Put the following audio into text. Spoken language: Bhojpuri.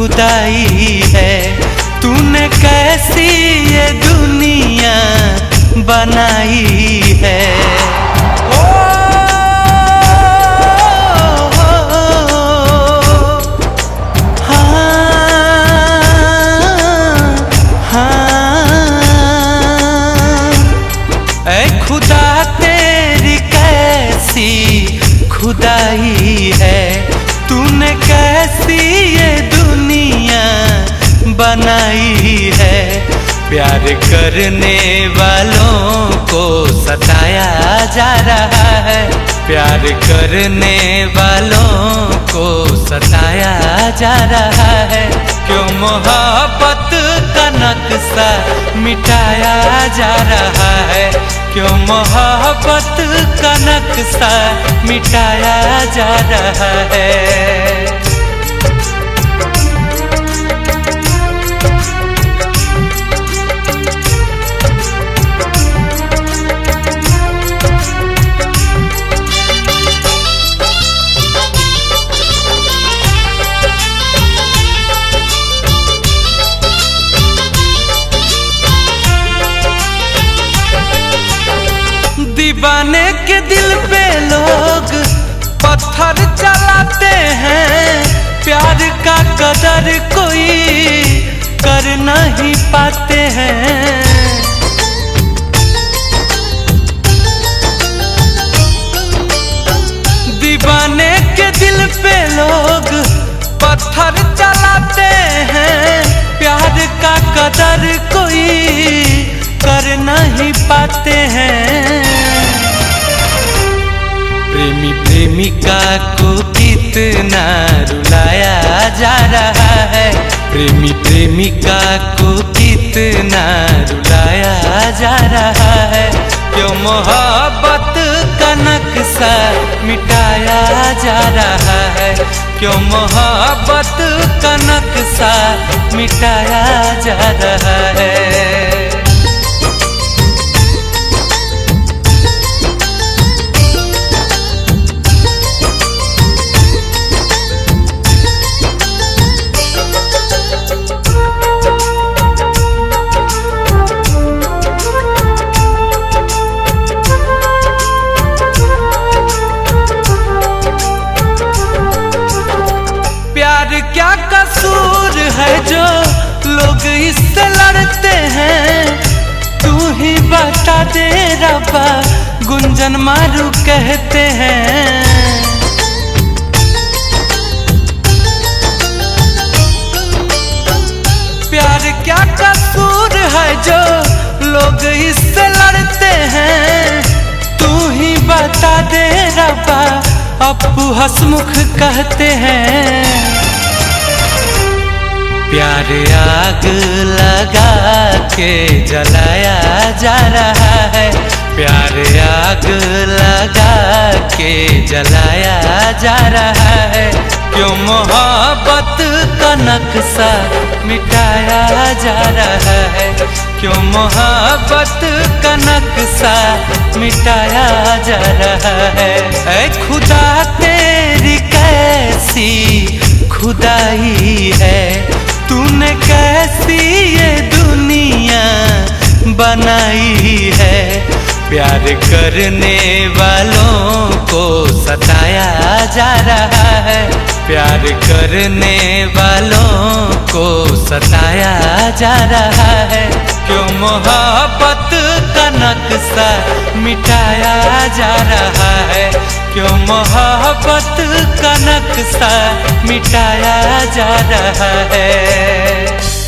खुदाई है। तूने कैसी ये दुनिया बनाई है। खुदा तेरी कैसी खुदाई है। तूने कैसी ये दुनिया बनाई है। प्यार करने वालों को सताया जा रहा है। प्यार करने वालों को सताया जा रहा है। क्यों मोहब्बत का नक्शा मिटाया जा रहा है। क्यों मोहब्बत का नक्शा मिटाया जा रहा है। दीवाने के दिल पे लोग पत्थर चलाते हैं। प्यार का कदर कोई कर नहीं पाते हैं। दीवाने के दिल पे लोग पत्थर चलाते हैं। प्यार का कदर कोई कर नहीं पाते हैं। प्रेमी प्रेमिका को कितना रुलाया जा रहा है। प्रेमी प्रेमिका को कितना रुलाया जा रहा है। क्यों मोहब्बत का नक्शा मिटाया जा रहा है। क्यों मोहब्बत का नक्शा मिटाया जा रहा है। क्या कसूर है जो लोग इससे लड़ते हैं। तू ही बता दे रब्बा गुंजन मारू कहते हैं। प्यार क्या कसूर है जो लोग इससे लड़ते हैं। तू ही बता दे रब्बा अप्पू हसमुख कहते हैं। प्यार आग लगा के जलाया जा रहा है। प्यार आग लगा के जलाया जा रहा है। क्यों मोहब्बत का नक्शा मिटाया जा रहा है। क्यों मोहब्बत का नक्शा मिटाया जा रहा है। ऐ खुदा तेरी कैसी खुदाई है। तूने कैसी ये दुनिया बनाई है। प्यार करने वालों को सताया जा रहा है। प्यार करने वालों को सताया जा रहा है। क्यों मोहब्बत का नक्शा मिटाया जा रहा है। क्यों मोहब्बत का नक्शा मिटाया जा रहा है।